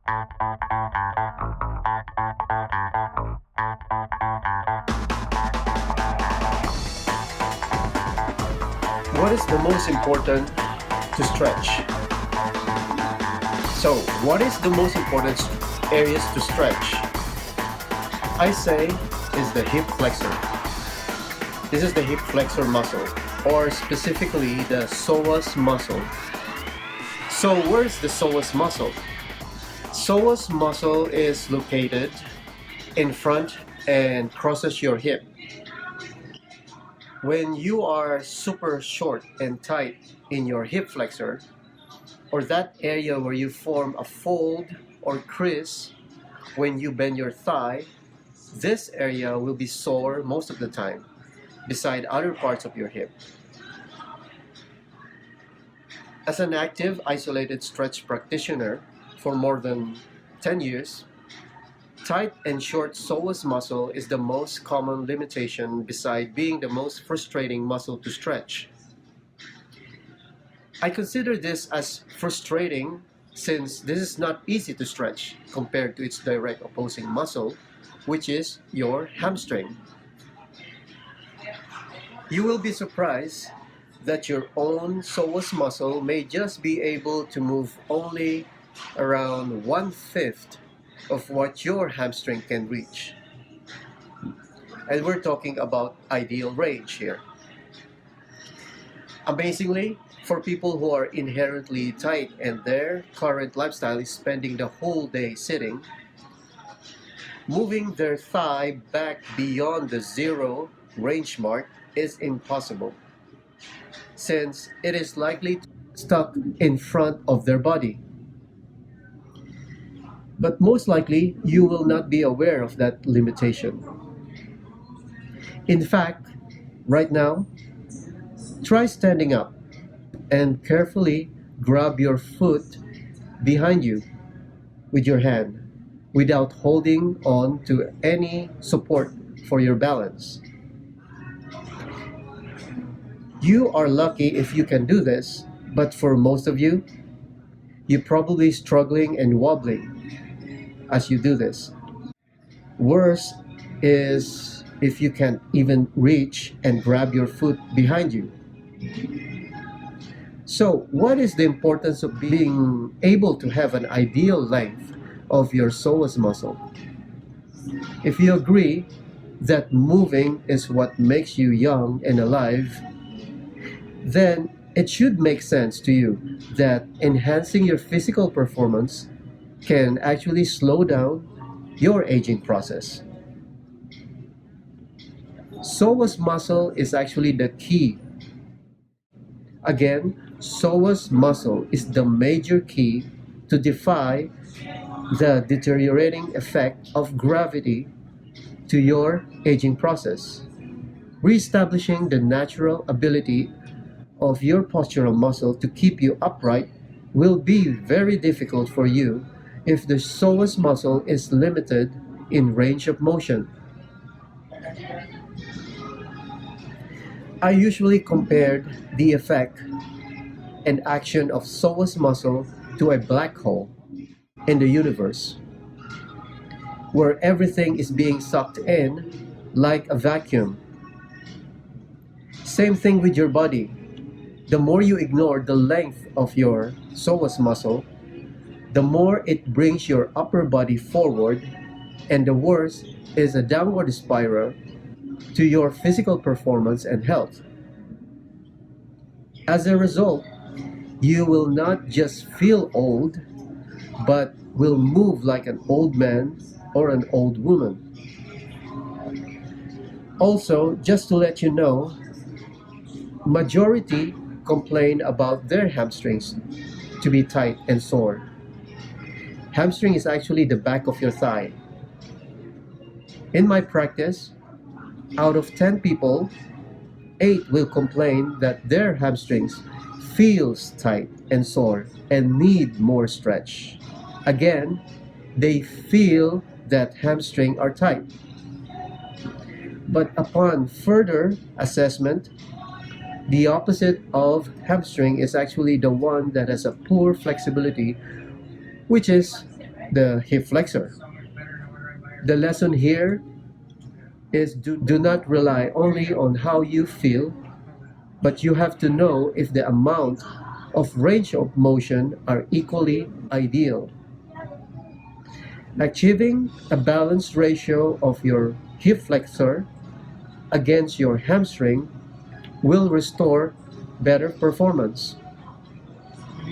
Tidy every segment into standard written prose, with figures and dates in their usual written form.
What is the most important to stretch? So, what is the most important areas to stretch? I say is the hip flexor. This is the hip flexor muscle, or specifically the psoas muscle. So, where's the psoas muscle? Psoas muscle is located in front and crosses your hip. When you are super short and tight in your hip flexor, or that area where you form a fold or crease when you bend your thigh, this area will be sore most of the time, beside other parts of your hip. As an active, isolated stretch practitioner for more than 10 years, tight and short psoas muscle is the most common limitation beside being the most frustrating muscle to stretch. I consider this as frustrating since this is not easy to stretch compared to its direct opposing muscle, which is your hamstring. You will be surprised that your own psoas muscle may just be able to move only around 1/5 of what your hamstring can reach. And we're talking about ideal range here. Amazingly, for people who are inherently tight and their current lifestyle is spending the whole day sitting, moving their thigh back beyond the zero range mark is impossible, since it is likely stuck in front of their body. But most likely, you will not be aware of that limitation. In fact, right now, try standing up and carefully grab your foot behind you with your hand without holding on to any support for your balance. You are lucky if you can do this, but for most of you, you're probably struggling and wobbling as you do this. Worse is if you can't even reach and grab your foot behind you. So, what is the importance of being able to have an ideal length of your psoas muscle? If you agree that moving is what makes you young and alive, then it should make sense to you that enhancing your physical performance can actually slow down your aging process. Psoas muscle is actually the key. Again, psoas muscle is the major key to defy the deteriorating effect of gravity to your aging process. Reestablishing the natural ability of your postural muscle to keep you upright will be very difficult for you if the psoas muscle is limited in range of motion. I usually compared the effect and action of psoas muscle to a black hole in the universe, where everything is being sucked in like a vacuum. Same thing with your body. The more you ignore the length of your psoas muscle, the more it brings your upper body forward, and the worse is a downward spiral to your physical performance and health. As a result, you will not just feel old, but will move like an old man or an old woman. Also, just to let you know, majority complain about their hamstrings to be tight and sore. Hamstring is actually the back of your thigh. In my practice, out of 10 people, 8 will complain that their hamstrings feels tight and sore and need more stretch. Again, they feel that hamstring are tight. But upon further assessment, the opposite of hamstring is actually the one that has a poor flexibility, which is the hip flexor. The lesson here is do not rely only on how you feel, but you have to know if the amount of range of motion are equally ideal. Achieving a balanced ratio of your hip flexor against your hamstring will restore better performance.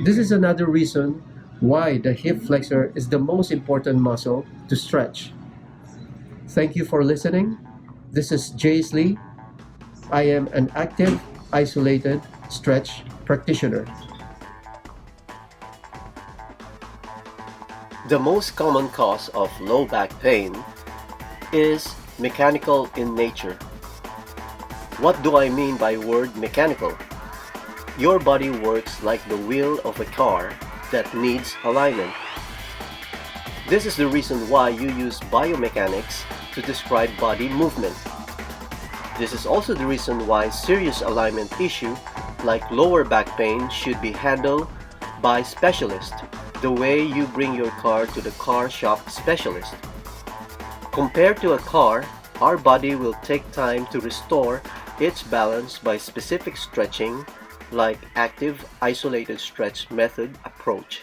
This is another reason why the hip flexor is the most important muscle to stretch. Thank you for listening. This is Jace Lee. I am an active, isolated stretch practitioner. The most common cause of low back pain is mechanical in nature. What do I mean by word mechanical? Your body works like the wheel of a car that needs alignment. This is the reason why you use biomechanics to describe body movement. This is also the reason why serious alignment issue like lower back pain should be handled by specialists, the way you bring your car to the car shop specialist. Compared to a car, our body will take time to restore its balance by specific stretching like active isolated stretch method approach.